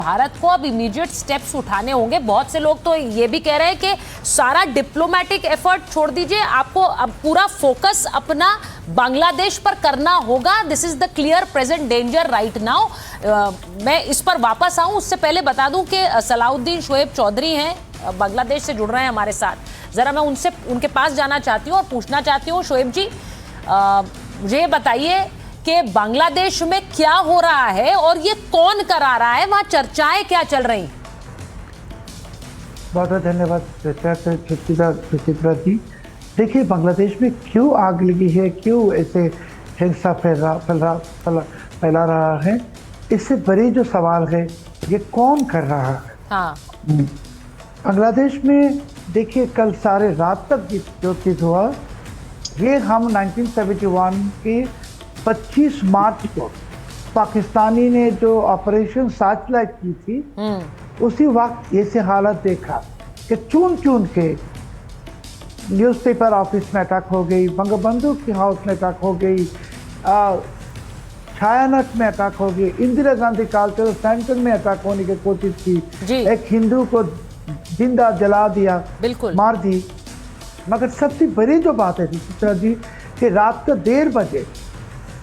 भारत को अब immediate steps उठाने होंगे। बहुत से लोग तो ये भी कह रहे हैं कि सारा डिप्लोमेटिक एफर्ट छोड़ दीजिए, आपको अब पूरा फोकस अपना बांग्लादेश पर करना होगा। This is the clear present danger right now. मैं इस पर वापस आऊं उससे पहले बता दूं कि सलाउद्दीन शोएब चौधरी हैं, बांग्लादेश से जुड़ रहे हैं हमारे साथ। जरा मैं उनसे उनके पास जाना चाहती हूँ और पूछना चाहती हूँ, शोएब जी मुझे बताइए कि बांग्लादेश में क्या हो रहा है और ये कौन करा रहा है, वहां चर्चाएं क्या चल रही? बहुत बहुत धन्यवाद सुचित्रा जी। देखिए, बांग्लादेश में क्यों आग लगी है, क्यों ऐसे हिंसा फैला रहा है, इससे बड़ी जो सवाल है ये कौन कर रहा है। हाँ। बांग्लादेश में देखिए, कल सारे रात तक जो चीज़ हुआ, ये हम 1971 की 25 मार्च को पाकिस्तानी ने जो ऑपरेशन सार्चलाइट की थी, उसी वक्त ऐसे हालत देखा कि चुन चुन के न्यूज़पेपर ऑफिस में अटैक हो गई, बंगबंधु के हाउस में अटैक हो गई, छायानट में अटैक हो गई, इंदिरा गांधी कल्चरल सेंटर में अटैक होने की कोशिश की, एक हिंदू को जिंदा जला दिया, बिल्कुल मार दी। मगर सबसे बड़ी जो बात है चित्रा जी कि रात को 1:30 बजे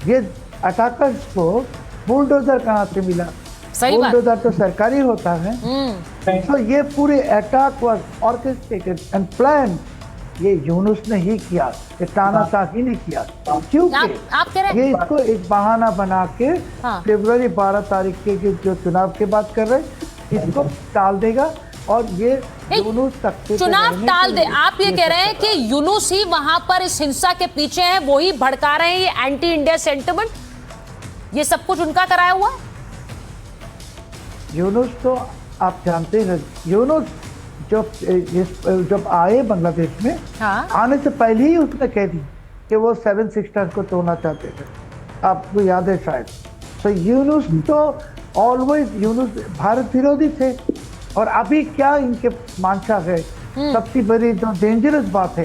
ये अटैकर्स को बुलडोजर कहाँ से मिला? बुलडोजर तो सरकारी होता है। तो ये पूरे attack was orchestrated and plan. ये यूनुस ने ही किया, ये तानाशाही ने किया, क्योंकि ये इसको एक बहाना बना के फरवरी 12 तारीख के जो चुनाव की बात कर रहे हैं, इसको टाल देगा और ये यूनुस तक चुनाव टाल दे। आप ये कह रहे हैं कि यूनुस ही वहां पर इस हिंसा के पीछे है, वो ही भड़का रहे हैं ये एंटी इंडिया सेंटिमेंट, ये सब कुछ उनका कराया हुआ? यूनुस तो आप जानते हैं, यूनुस जब आए बांग्लादेश में, आने से पहले ही उसने कह दी कि वो 7 सिस्टर्स को तोड़ना चाहते थे, आपको याद है शायद। तो यूनुस तो ऑलवेज यूनुस भारत विरोधी थे। और अभी क्या इनके मंशा है, सबसे बड़ी जो डेंजरस बात है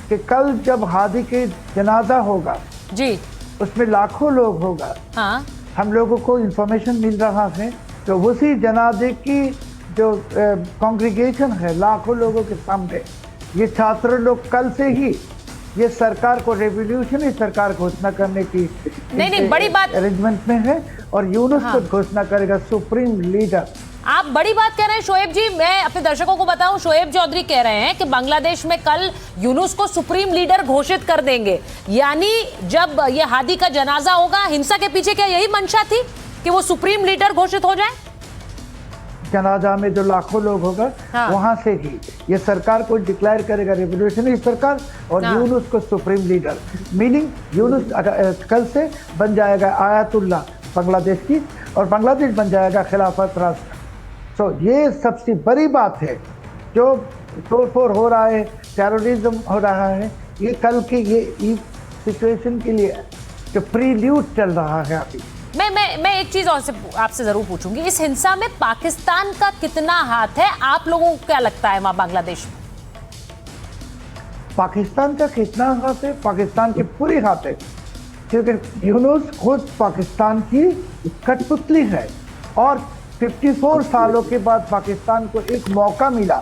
कि कल जब हादी के जनाजा होगा जी, उसमें लाखों लोग होगा। हाँ। हम लोगों को इंफॉर्मेशन मिल रहा है तो उसी जनाजे की जो कांग्रीगेशन है, लाखों लोगों के सामने ये छात्र लोग कल से ही ये सरकार को रेवोल्यूशनरी सरकार घोषणा करने की नहीं बड़ी बात अरेंजमेंट में है और यूनुस को घोषणा करेगा सुप्रीम लीडर। आप बड़ी बात कह रहे हैं शोएब जी। मैं अपने दर्शकों को बताऊं, शोएब चौधरी कह रहे हैं कि बांग्लादेश में कल यूनुस को सुप्रीम लीडर घोषित कर देंगे। यानी जब ये हादी का जनाजा होगा, हिंसा के पीछे क्या यही मंशा थी कि वो सुप्रीम लीडर घोषित हो जाए? जनाजा में जो लाखों लोग होगा, वहां से ही ये सरकार को डिक्लेयर करेगा रेवोल्यूशनरी सरकार और यूनुस को सुप्रीम लीडर। मीनिंग यूनुस कल से बन जाएगा आयतुल्ला बांग्लादेश की और बांग्लादेश बन जाएगा खिलाफत राष्ट्र। तो ये सबसे बड़ी बात है। जो तोड़फोड़ हो रहा है, टेररिज्म हो रहा है, ये कल के ये सिचुएशन के लिए जो प्रील्यूड चल रहा है अभी। मैं एक चीज और आपसे जरूर पूछूंगी, इस हिंसा में पाकिस्तान का कितना हाथ है? आप लोगों को क्या लगता है वहां बांग्लादेश में? पाकिस्तान का कितना हाथ है? पाकिस्तान के पूरे हाथ है, क्योंकि यूनुस खुद पाकिस्तान की कठपुतली है और 54 सालों के बाद पाकिस्तान को एक मौका मिला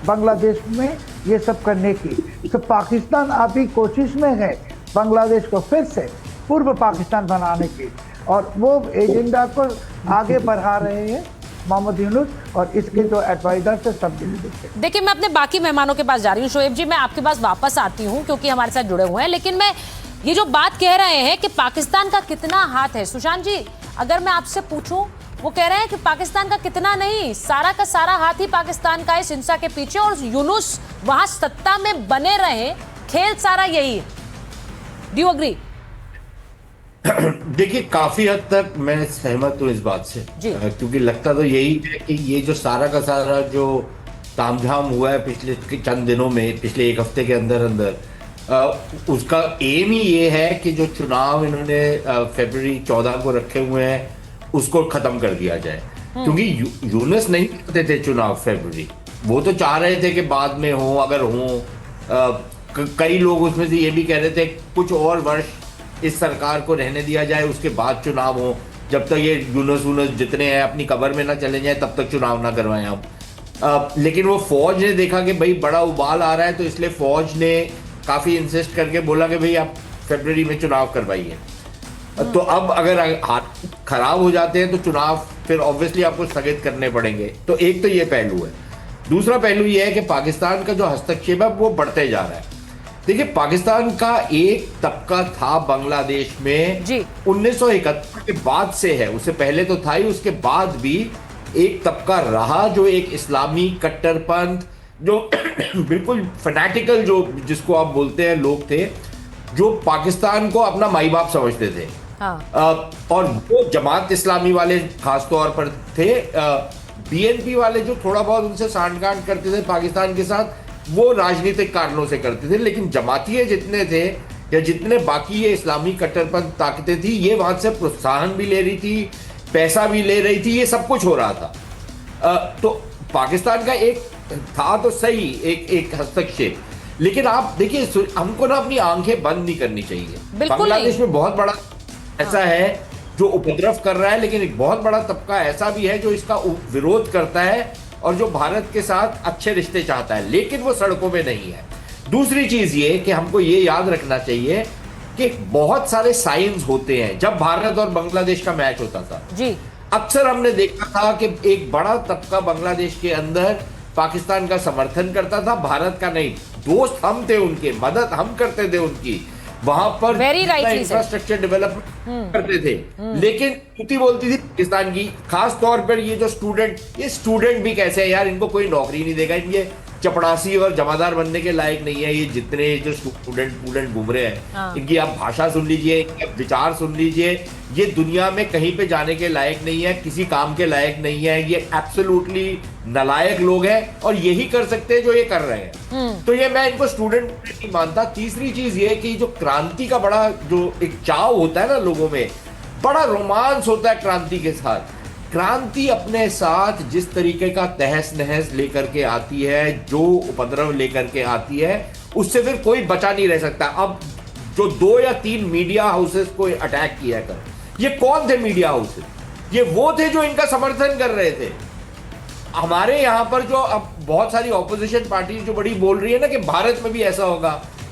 बांग्लादेश में ये सब करने की। तो पाकिस्तान अभी कोशिश में है बांग्लादेश को फिर से पूर्व पाकिस्तान बनाने की और वो एजेंडा को आगे बढ़ा रहे हैं मोहम्मद यूनुस और इसके जो एडवाइजर से सब। देखिए, मैं अपने बाकी मेहमानों के पास जा रही हूँ। शोएब जी, मैं आपके पास वापस आती हूँ क्योंकि हमारे साथ जुड़े हुए हैं, लेकिन मैं ये जो बात कह रहे हैं कि पाकिस्तान का कितना हाथ है, सुशांत जी अगर मैं आपसे पूछूं, वो कह रहे हैं कि पाकिस्तान का कितना नहीं, सारा का सारा हाथ ही पाकिस्तान का इस हिंसा के पीछे और यूनुस वहां सत्ता में बने रहे, खेल सारा यही है। Do you agree? देखिए, काफी हद तक मैं सहमत हूँ इस बात से, क्योंकि लगता तो यही है कि ये जो सारा का सारा जो तामझाम हुआ है पिछले चंद दिनों में, पिछले एक हफ्ते के अंदर अंदर, उसका एम ही ये है कि जो चुनाव इन्होंने फरवरी 14 को रखे हुए हैं उसको खत्म कर दिया जाए। क्योंकि यूनुस नहीं करते थे चुनाव फरवरी, वो तो चाह रहे थे कि बाद में हो, अगर हो। कई लोग उसमें से ये भी कह रहे थे कुछ और वर्ष इस सरकार को रहने दिया जाए, उसके बाद चुनाव हो। जब तक ये यूनुस जितने हैं अपनी कब्र में ना चले जाए तब तक चुनाव ना करवाएं हम। लेकिन वो फौज ने देखा कि भाई बड़ा उबाल आ रहा है, तो इसलिए फौज ने काफी इंसिस्ट करके बोला कि भाई आप फरवरी में चुनाव करवाइए। तो अब अगर हाथ खराब हो जाते हैं तो चुनाव फिर ऑब्वियसली आपको स्थगित करने पड़ेंगे। तो एक तो ये पहलू है। दूसरा पहलू ये है कि पाकिस्तान का जो हस्तक्षेप है वो बढ़ते जा रहा है। देखिए, पाकिस्तान का एक तबका था बांग्लादेश में 1971 के बाद से है, उससे पहले तो था ही, उसके बाद भी एक तबका रहा जो एक इस्लामी कट्टरपंथ, जो बिल्कुल फैनेटिकल, जो जिसको आप बोलते हैं, लोग थे जो पाकिस्तान को अपना माई बाप समझते थे। और वो जमात इस्लामी वाले खास तौर पर थे। बीएनपी वाले जो थोड़ा बहुत उनसे सांठ-गांठ करते थे पाकिस्तान के साथ, वो राजनीतिक कारणों से करते थे। लेकिन जमातिये जितने थे या जितने बाकी ये इस्लामी कट्टरपंथ ताकतें थी, ये वहां से प्रोत्साहन भी ले रही थी, पैसा भी ले रही थी, ये सब कुछ हो रहा था। तो पाकिस्तान का एक था तो सही एक हस्तक्षेप, लेकिन आप देखिए, हमको ना अपनी आंखें बंद नहीं करनी चाहिए। बांग्लादेश में बहुत बड़ा ऐसा है जो उपद्रव कर रहा है, लेकिन एक बहुत बड़ा तबका ऐसा भी है जो इसका विरोध करता है और जो भारत के साथ अच्छे रिश्ते चाहता है, लेकिन वो सड़कों में नहीं है। दूसरी चीज ये कि हमको ये याद रखना चाहिए कि बहुत सारे साइंस होते हैं। जब भारत और बांग्लादेश का मैच होता था जी, अक्सर हमने देखा था कि एक बड़ा तबका बांग्लादेश के अंदर पाकिस्तान का समर्थन करता था, भारत का नहीं। दोस्त हम थे उनके, मदद हम करते थे उनकी, वहां पर इंफ्रास्ट्रक्चर डेवलपमेंट करते थे। लेकिन स्तुति बोलती थी पाकिस्तान की, खास तौर पर ये जो स्टूडेंट भी कैसे है यार, इनको कोई नौकरी नहीं देगा, इनके चपड़ासी और जमादार बनने के लायक नहीं है ये जितने जो स्टूडेंट घूम रहे हैं। इनकी आप भाषा सुन लीजिए, इनके विचार सुन लीजिए, ये दुनिया में कहीं पे जाने के लायक नहीं है, किसी काम के लायक नहीं है, ये एब्सोल्युटली नालायक लोग हैं और यही कर सकते हैं जो ये कर रहे हैं। तो ये मैं इनको स्टूडेंट नहीं मानता। तीसरी चीज ये कि जो क्रांति का बड़ा जो एक चाव होता है ना लोगों में, बड़ा रोमांस होता है क्रांति के साथ। क्रांति अपने साथ जिस तरीके का तहस नहस लेकर के आती है, जो उपद्रव लेकर के आती है, उससे फिर कोई बचा नहीं रह सकता। अब जो 2 या 3 मीडिया हाउसेस को अटैक किया कर, ये कौन थे मीडिया हाउसेस? ये वो थे जो इनका समर्थन कर रहे थे। हमारे यहाँ पर जो अब बहुत सारी ऑपोजिशन पार्टी जो बड़ी बोल रही है ना कि भारत में भी ऐसा होगा,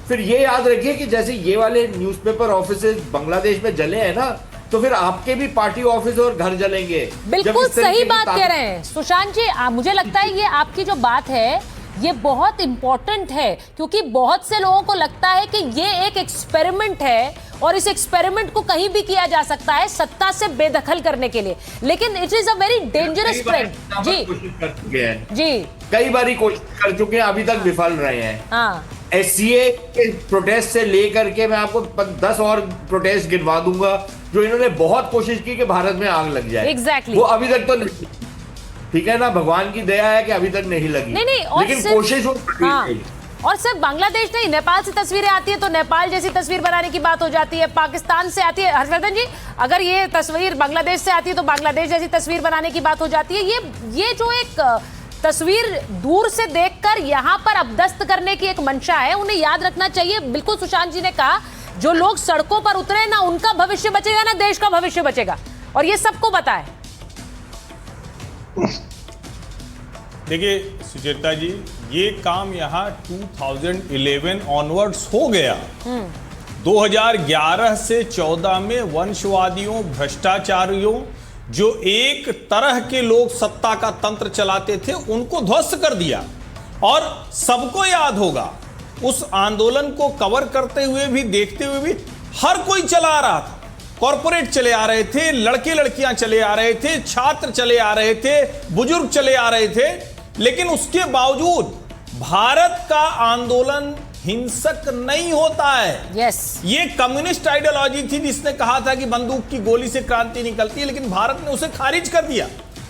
फिर ये याद रखिए कि जैसे ये वाले न्यूज़पेपर ऑफिसेज बांग्लादेश में जले हैं ना, तो फिर आपके भी पार्टी ऑफिस और घर जलेंगे। बिल्कुल सही बात कह रहे हैं सुशांत जी। मुझे लगता है ये आपकी जो बात है ये बहुत इंपॉर्टेंट है, क्योंकि बहुत से लोगों को लगता है कि ये एक एक्सपेरिमेंट है और इस एक्सपेरिमेंट को कहीं भी किया जा सकता है सत्ता से बेदखल करने के लिए, लेकिन it is a very dangerous trend. जी कई बार कोशिश कर चुके हैं, अभी तक विफल रहे हैं। एससीए के प्रोटेस्ट से लेकर के मैं आपको 10 और प्रोटेस्ट गिनवा दूंगा जो इन्होंने बहुत कोशिश की कि भारत में आग लग जाए। Exactly. वो अभी तक तो नहीं, ठीक है ना, भगवान की दया है कि अभी तक नहीं लगी। नहीं, लेकिन कोशिश वो और सिर्फ बांग्लादेश नहीं, नेपाल से तस्वीरें आती है तो नेपाल जैसी तस्वीर बनाने की बात हो जाती है, पाकिस्तान से आती है। हर्षवर्धन जी, अगर ये तस्वीर बांग्लादेश से आती है तो बांग्लादेश जैसी तस्वीर बनाने की बात हो जाती है। ये जो एक तस्वीर दूर से देखकर यहाँ पर अपदस्त करने की एक मंशा है, उन्हें याद रखना चाहिए। बिल्कुल सुशांत जी ने कहा, जो लोग सड़कों पर उतरे ना उनका भविष्य बचेगा ना देश का भविष्य बचेगा, और ये सबको पता है। देखिए सुचेता जी, ये काम यहाँ 2011 ऑनवर्ड्स हो गया। 2011 से 14 में वंशवादियों, भ्रष्टाचारियों, जो एक तरह के लोग सत्ता का तंत्र चलाते थे, उनको ध्वस्त कर दिया। और सबको याद होगा, उस आंदोलन को कवर करते हुए भी, देखते हुए भी हर कोई चला आ रहा था। कॉरपोरेट चले आ रहे थे, लड़के लड़कियां चले आ रहे थे, छात्र चले आ रहे थे, बुजुर्ग चले आ रहे थे, लेकिन उसके बावजूद भारत का आंदोलन हिंसक नहीं होता है। ये कम्युनिस्ट आइडियोलॉजी थी जिसने कहा था कि बंदूक की गोली से क्रांति निकलती है, लेकिन भारत ने उसे खारिज कर दिया।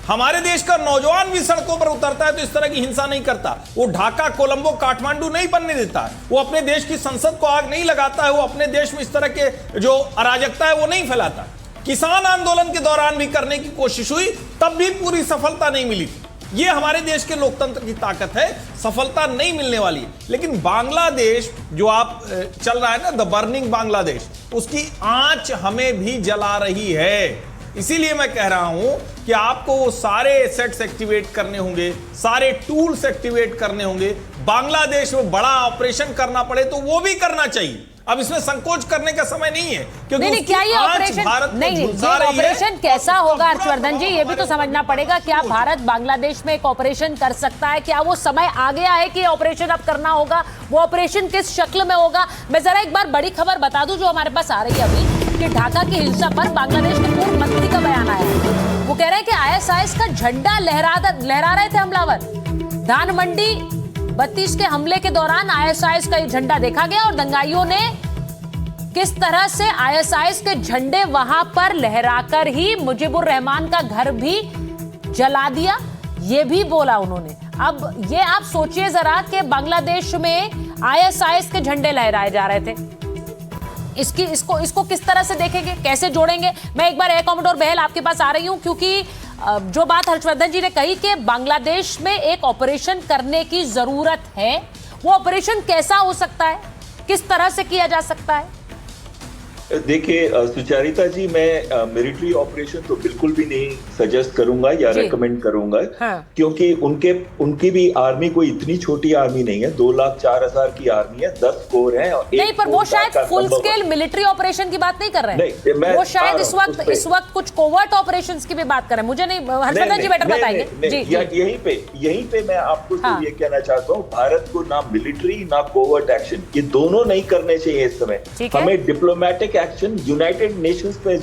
हमारे देश का नौजवान भी सड़कों पर उतरता है तो इस तरह की हिंसा नहीं करता। वो ढाका, कोलंबो, काठमांडू नहीं बनने देता है, वो अपने देश की संसद को आग नहीं लगाता है, वो अपने देश में इस तरह के जो अराजकता है वो नहीं फैलाता। किसान आंदोलन के दौरान भी करने की कोशिश हुई, तब भी पूरी सफलता नहीं मिली थी। ये हमारे देश के लोकतंत्र की ताकत है, सफलता नहीं मिलने वाली है। लेकिन बांग्लादेश जो आप चल रहा है ना, द बर्निंग बांग्लादेश, उसकी आंच हमें भी जला रही है। इसीलिए मैं कह रहा हूं कि आपको वो सारे एसेट्स एक्टिवेट करने होंगे, सारे टूल्स एक्टिवेट करने होंगे। बांग्लादेश में बड़ा ऑपरेशन करना पड़े तो वो भी करना चाहिए। अब इसमें संकोच करने का समय नहीं है, क्योंकि नहीं, क्या ये ऑपरेशन नहीं, ये ऑपरेशन कैसा होगा हर्षवर्धन जी, ये भी तो समझना पड़ेगा। क्या भारत बांग्लादेश में एक ऑपरेशन कर सकता है? क्या वो समय आ गया है कि ऑपरेशन अब करना होगा? वो ऑपरेशन किस शक्ल में होगा? मैं जरा एक बार बड़ी खबर बता दूं जो हमारे पास आ रही है अभी, कि ढाका की हिंसा पर बांग्लादेश के पूर्व मंत्री का बयान आया है। वो कह रहे हैं कि ISIS का झंडा लहरा रहे थे हमलावर। धान मंडी 32 के हमले के दौरान ISIS का ये झंडा देखा गया और दंगाइयों ने किस तरह से ISIS के झंडे वहां पर लहराकर ही मुजीबुर रहमान का घर भी जला दिया, ये भी बोला उन्होंने। अब ये आप सोचिए जरा कि बांग्लादेश में ISIS के झंडे लहराए जा रहे थे। इसको किस तरह से देखेंगे, कैसे जोड़ेंगे? मैं एक बार एयर कॉमोडोर बहल आपके पास आ रही हूं, क्योंकि जो बात हर्षवर्धन जी ने कही कि बांग्लादेश में एक ऑपरेशन करने की जरूरत है, वो ऑपरेशन कैसा हो सकता है, किस तरह से किया जा सकता है? देखिए सुचारिता जी, मैं मिलिट्री ऑपरेशन तो बिल्कुल भी नहीं सजेस्ट करूंगा या रेकमेंड करूंगा। हाँ। क्योंकि उनकी भी आर्मी कोई इतनी छोटी आर्मी नहीं है। 2,04,000 की आर्मी है, 10 कोर है। नहीं, पर वो शायद फुल स्केल मिलिट्री ऑपरेशन की बात नहीं कर रहे हैं। वो शायद इस वक्त कुछ कोवर्ट ऑपरेशंस की भी बात कर रहे हैं। मुझे नहीं, हर्षवर्धन जी बेटर बताएंगे। यहीं पे मैं आपको ये कहना चाहता हूँ, भारत को ना मिलिट्री ना कोवर्ट एक्शन, ये दोनों नहीं करने चाहिए इस समय। हमें डिप्लोमेटिक एक्शन यूनाइटेड नेशंस पे,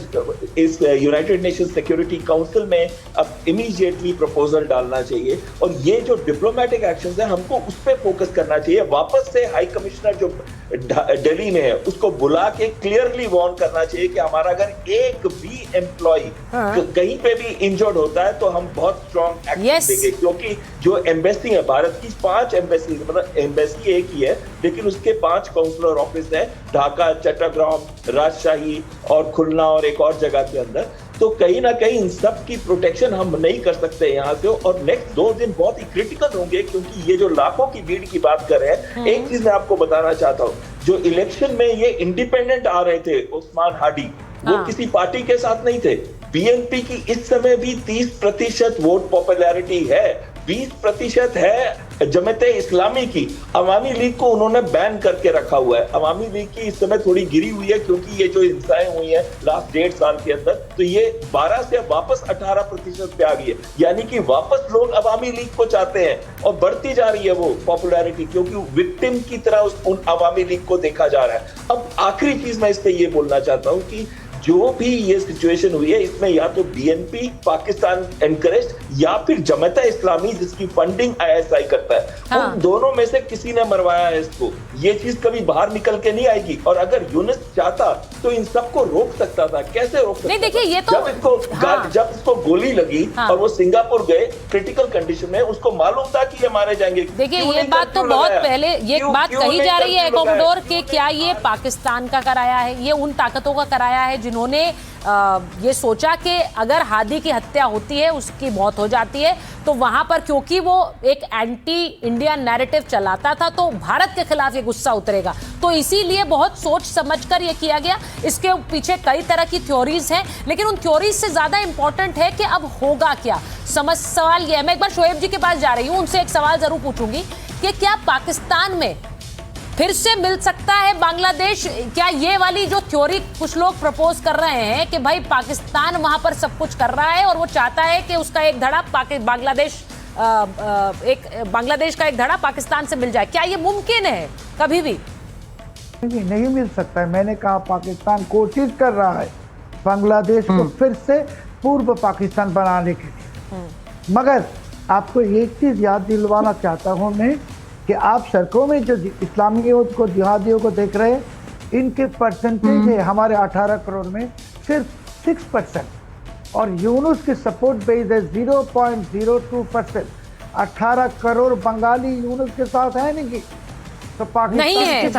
इस यूनाइटेड नेशंस सिक्योरिटी काउंसिल में अब इमीडिएटली प्रपोजल डालना चाहिए। और ये जो डिप्लोमेटिक एक्शंस है, हमको उस पे फोकस करना चाहिए। वापस से हाई कमिश्नर जो दिल्ली में है उसको बुला के क्लियरली वार्न करना चाहिए कि हमारा अगर एक भी एम्प्लॉय कहीं पे भी इंजर्ड होता है तो हम बहुत स्ट्रॉन्ग एक्शन देंगे। क्योंकि जो एम्बेसी है, भारत की 5 एम्बेसी, मतलब एम्बेसी एक ही है लेकिन उसके 5 काउंसलर ऑफिस है, ढाका, चट्टग्राम, राजशाही और खुलना और एक और जगह के अंदर। तो कहीं ना कहीं इन सब की प्रोटेक्शन हम नहीं कर सकते यहाँ से। और नेक्स्ट 2 दिन बहुत ही क्रिटिकल होंगे, क्योंकि ये जो लाखों की भीड़ की बात कर रहे हैं, एक चीज मैं आपको बताना चाहता हूँ, जो इलेक्शन में ये इंडिपेंडेंट आ रहे थे, उस्मान हाडी, वो किसी पार्टी के साथ नहीं थे। बीएनपी की इस समय भी 30% वोट पॉपुलैरिटी है, 20% है जमात इस्लामी की। अवामी लीग को उन्होंने बैन करके रखा हुआ है। अवामी लीग की इस समय थोड़ी गिरी हुई है, क्योंकि ये जो हिंसाएं हुई हैं लास्ट 1.5 साल के अंदर, तो ये 12 से वापस 18% पे आ गई है। यानी कि वापस लोग अवामी लीग को चाहते हैं और बढ़ती जा रही है वो पॉपुलैरिटी, क्योंकि विक्टिम की तरह उन अवामी लीग को देखा जा रहा है। अब आखिरी चीज मैं इस पे ये बोलना चाहता हूँ कि जो भी ये सिचुएशन हुई है, इसमें या तो बीएनपी पाकिस्तान एनकरेज या फिर जमात इस्लामी जिसकी फंडिंग ISI करता है, उन दोनों में से किसी ने मरवाया है इसको। ये चीज कभी बाहर निकल के नहीं आएगी। और अगर यूनिस चाहता तो इन सबको रोक सकता था। कैसे रोक सकता? नहीं, देखिए ये तो जब इसको गोली लगी और वो सिंगापुर गए क्रिटिकल कंडीशन में, उसको मालूम था कि ये मारे जाएंगे। देखिए ये बात तो बहुत पहले ये बात कही जा रही है कॉमोडोर कि क्या ये पाकिस्तान का कराया है, ये उन ताकतों का कराया है जिन्होंने ये सोचा कि अगर हादी की हत्या होती है, उसकी मौत हो जाती है, तो वहां पर क्योंकि वो एक एंटी इंडिया नैरेटिव चलाता था तो भारत के खिलाफ ये गुस्सा उतरेगा, तो इसीलिए बहुत सोच समझकर ये किया गया। इसके पीछे कई तरह की थ्योरीज हैं, लेकिन उन थ्योरीज से ज्यादा इंपॉर्टेंट है कि अब होगा क्या। सवाल ये है, मैं एक बार शोएब जी के पास जा रही हूं, उनसे एक सवाल जरूर पूछूंगी कि क्या पाकिस्तान में फिर से मिल सकता है बांग्लादेश? क्या ये वाली जो थ्योरी कुछ लोग प्रपोज कर रहे हैं कि भाई पाकिस्तान वहां पर सब कुछ कर रहा है और वो चाहता है कि उसका एक धड़ा बांग्लादेश का एक धड़ा पाकिस्तान से मिल जाए, क्या ये मुमकिन है कभी भी? नहीं मिल सकता है। मैंने कहा पाकिस्तान कोशिश कर रहा है बांग्लादेश को फिर से पूर्व पाकिस्तान बनाने के लिए। मगर आपको एक चीज याद दिलवाना चाहता हूं मैं कि आप सड़कों में जो इस्लामियों को, जिहादियों को देख रहे हैं, इनके परसेंटेज है हमारे 18 करोड़ में सिर्फ 6%, और यूनुस की सपोर्ट बेस है 0.02%। 18 करोड़ बंगाली यूनुस के साथ है नहीं, तो पाकिस्तान नहीं है।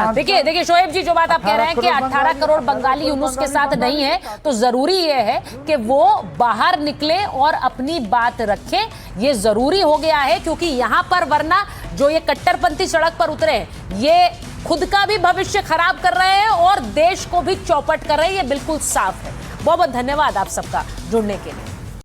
देखिए शोएब जी, जो बात आप कह रहे हैं कि 18 करोड़ बंगाली यूनुस के साथ नहीं है, तो जरूरी ये है कि वो बाहर निकले और अपनी बात रखें। ये जरूरी हो गया है, क्योंकि यहाँ पर वरना जो ये कट्टरपंथी सड़क पर उतरे हैं, ये खुद का भी भविष्य खराब कर रहे हैं और देश को भी चौपट कर रहे हैं, ये बिल्कुल साफ है। बहुत बहुत धन्यवाद आप सबका जुड़ने के लिए।